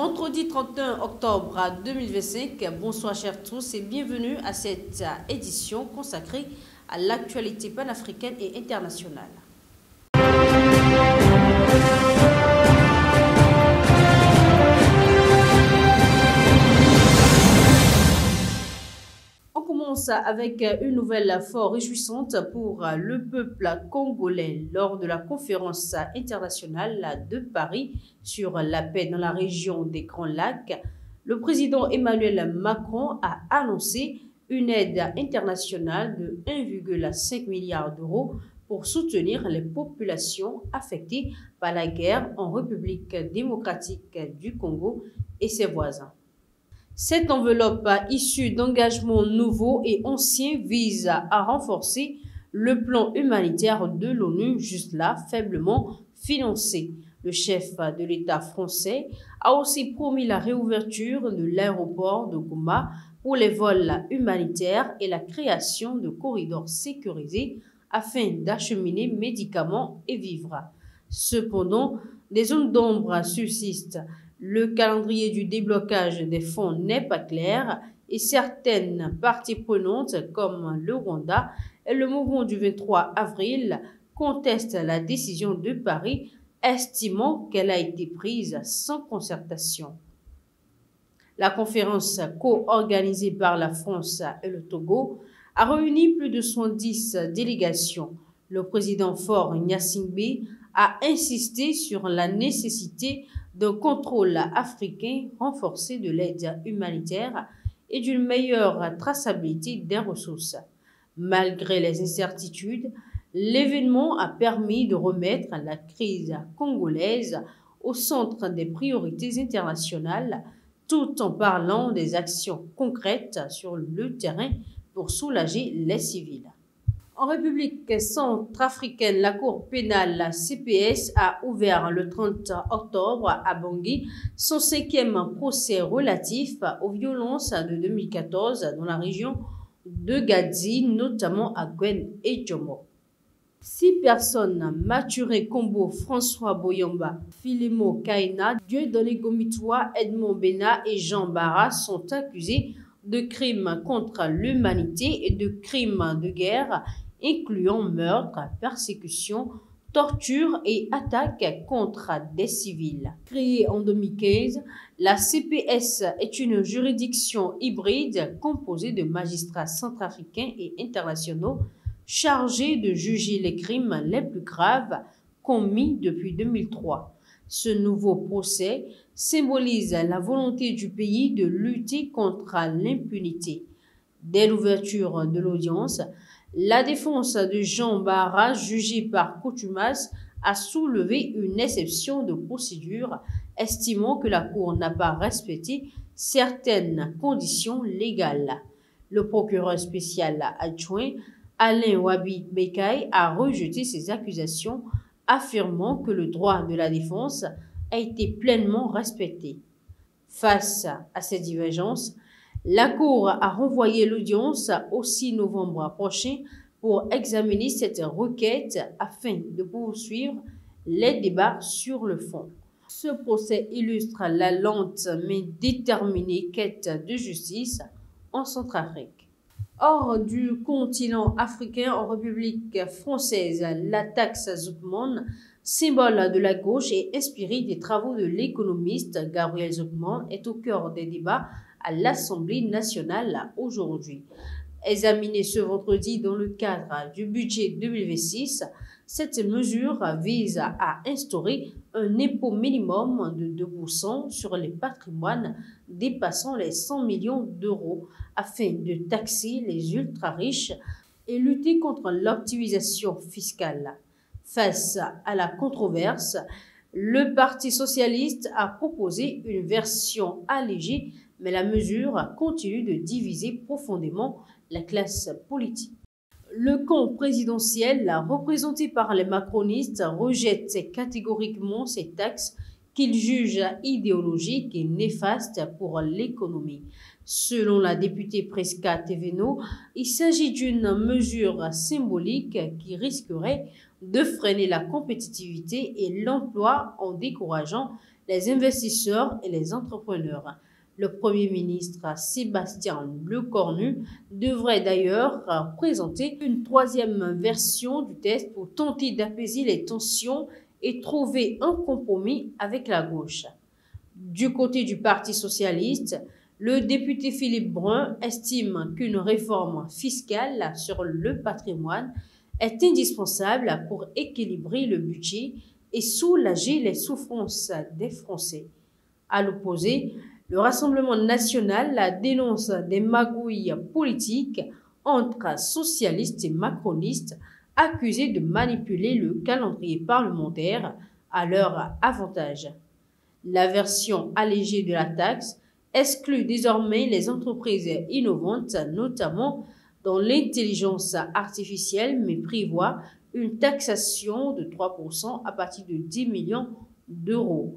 Vendredi 31 octobre 2025, bonsoir chers tous et bienvenue à cette édition consacrée à l'actualité panafricaine et internationale. On commence avec une nouvelle fort réjouissante pour le peuple congolais lors de la conférence internationale de Paris sur la paix dans la région des Grands Lacs. Le président Emmanuel Macron a annoncé une aide internationale de 1,5 milliard d'euros pour soutenir les populations affectées par la guerre en République démocratique du Congo et ses voisins. Cette enveloppe issue d'engagements nouveaux et anciens vise à renforcer le plan humanitaire de l'ONU, juste là faiblement financé. Le chef de l'État français a aussi promis la réouverture de l'aéroport de Goma pour les vols humanitaires et la création de corridors sécurisés afin d'acheminer médicaments et vivres. Cependant, des zones d'ombre subsistent. Le calendrier du déblocage des fonds n'est pas clair et certaines parties prenantes comme le Rwanda et le mouvement du 23 avril contestent la décision de Paris, estimant qu'elle a été prise sans concertation. La conférence co-organisée par la France et le Togo a réuni plus de 70 délégations. Le président Faure Gnassingbé a insisté sur la nécessité d'un contrôle africain renforcé de l'aide humanitaire et d'une meilleure traçabilité des ressources. Malgré les incertitudes, l'événement a permis de remettre la crise congolaise au centre des priorités internationales, tout en parlant des actions concrètes sur le terrain pour soulager les civils. En République centrafricaine, la Cour pénale CPS a ouvert le 30 octobre à Bangui son 5e procès relatif aux violences de 2014 dans la région de Gadzi, notamment à Gwen et Djomo. 6 personnes, Maturé Kombo, François Boyamba, Filemo Kaina, Dieudonné Gomitwa, Edmond Bena et Jean Barra sont accusés de crimes contre l'humanité et de crimes de guerre, incluant meurtre, persécution, torture et attaques contre des civils. Créée en 2015, la CPS est une juridiction hybride composée de magistrats centrafricains et internationaux chargés de juger les crimes les plus graves commis depuis 2003. Ce nouveau procès symbolise la volonté du pays de lutter contre l'impunité. Dès l'ouverture de l'audience, la défense de Jean Barra, jugé par contumace, a soulevé une exception de procédure, estimant que la Cour n'a pas respecté certaines conditions légales. Le procureur spécial adjoint, Alain Wabi Bekaï, a rejeté ces accusations, affirmant que le droit de la défense a été pleinement respecté. Face à ces divergences, la Cour a renvoyé l'audience au 6 novembre prochain pour examiner cette requête afin de poursuivre les débats sur le fond. Ce procès illustre la lente mais déterminée quête de justice en Centrafrique. Hors du continent africain, en République française, la taxe Zuckman, symbole de la gauche et inspirée des travaux de l'économiste Gabriel Zuckman, est au cœur des débats à l'Assemblée nationale aujourd'hui. Examinée ce vendredi dans le cadre du budget 2026, cette mesure vise à instaurer un impôt minimum de 2% sur les patrimoines dépassant les 100 millions d'euros afin de taxer les ultra-riches et lutter contre l'optimisation fiscale. Face à la controverse, le Parti socialiste a proposé une version allégée, mais la mesure continue de diviser profondément la classe politique. Le camp présidentiel, représenté par les macronistes, rejette catégoriquement ces taxes qu'il juge idéologiques et néfastes pour l'économie. Selon la députée Prisca Thévenot, il s'agit d'une mesure symbolique qui risquerait de freiner la compétitivité et l'emploi en décourageant les investisseurs et les entrepreneurs. Le Premier ministre Sébastien Lecornu devrait d'ailleurs présenter une troisième version du test pour tenter d'apaiser les tensions et trouver un compromis avec la gauche. Du côté du Parti socialiste, le député Philippe Brun estime qu'une réforme fiscale sur le patrimoine est indispensable pour équilibrer le budget et soulager les souffrances des Français. À l'opposé, le Rassemblement national dénonce des magouilles politiques entre socialistes et macronistes accusés de manipuler le calendrier parlementaire à leur avantage. La version allégée de la taxe exclut désormais les entreprises innovantes, notamment dans l'intelligence artificielle, mais prévoit une taxation de 3% à partir de 10 millions d'euros.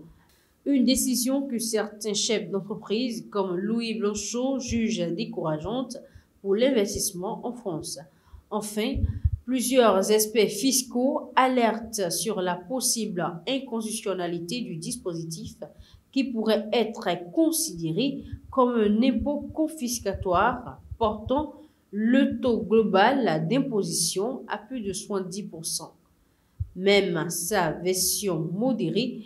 Une décision que certains chefs d'entreprise comme Louis Blanchot jugent décourageante pour l'investissement en France. Enfin, plusieurs experts fiscaux alertent sur la possible inconstitutionnalité du dispositif qui pourrait être considéré comme un impôt confiscatoire portant le taux global d'imposition à plus de 70%. Même sa version modérée,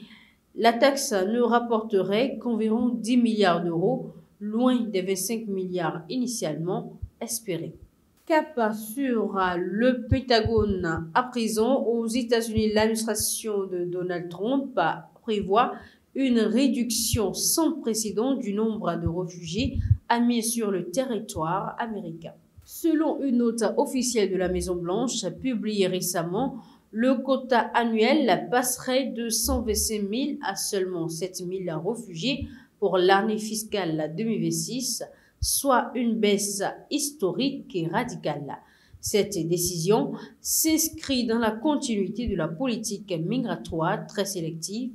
la taxe ne rapporterait qu'environ 10 milliards d'euros, loin des 25 milliards initialement espérés. Cap sur le Pentagone. À présent, aux États-Unis, l'administration de Donald Trump prévoit une réduction sans précédent du nombre de réfugiés admis sur le territoire américain. Selon une note officielle de la Maison-Blanche publiée récemment, le quota annuel passerait de 125 000 à seulement 7 000 réfugiés pour l'année fiscale 2026, soit une baisse historique et radicale. Cette décision s'inscrit dans la continuité de la politique migratoire très sélective,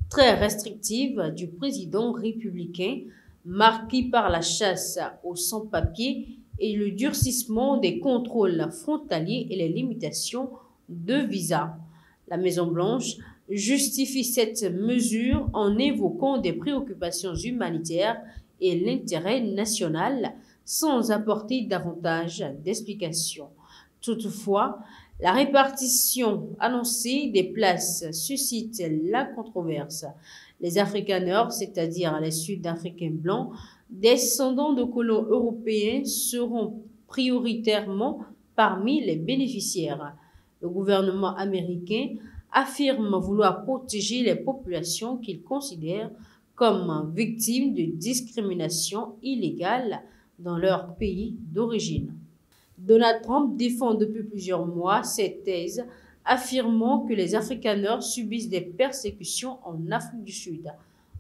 très restrictive du président républicain, marquée par la chasse aux sans-papiers et le durcissement des contrôles frontaliers et les limitations de visa. La Maison-Blanche justifie cette mesure en évoquant des préoccupations humanitaires et l'intérêt national sans apporter davantage d'explications. Toutefois, la répartition annoncée des places suscite la controverse. Les Afrikaners, c'est-à-dire les Sud-Africains blancs, descendants de colons européens, seront prioritairement parmi les bénéficiaires. Le gouvernement américain affirme vouloir protéger les populations qu'il considère comme victimes de discrimination illégale dans leur pays d'origine. Donald Trump défend depuis plusieurs mois cette thèse, affirmant que les Afrikaners subissent des persécutions en Afrique du Sud.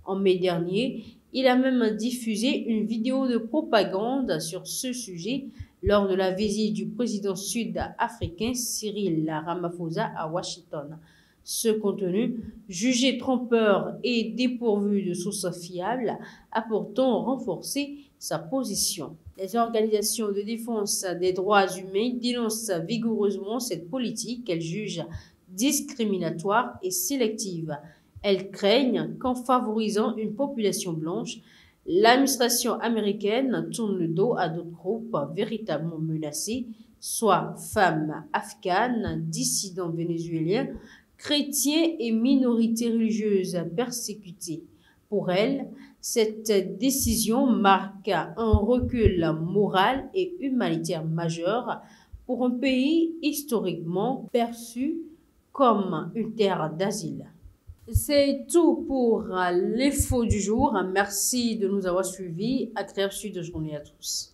En mai dernier, il a même diffusé une vidéo de propagande sur ce sujet lors de la visite du président sud-africain Cyril Ramaphosa à Washington. Ce contenu, jugé trompeur et dépourvu de sources fiables, a pourtant renforcé sa position. Les organisations de défense des droits humains dénoncent vigoureusement cette politique qu'elles jugent discriminatoire et sélective. Elles craignent qu'en favorisant une population blanche, l'administration américaine tourne le dos à d'autres groupes véritablement menacés, soit femmes afghanes, dissidents vénézuéliens, chrétiens et minorités religieuses persécutées. Pour elles, cette décision marque un recul moral et humanitaire majeur pour un pays historiquement perçu comme une terre d'asile. C'est tout pour l'info du jour. Merci de nous avoir suivis. Agréable suite de journée à tous.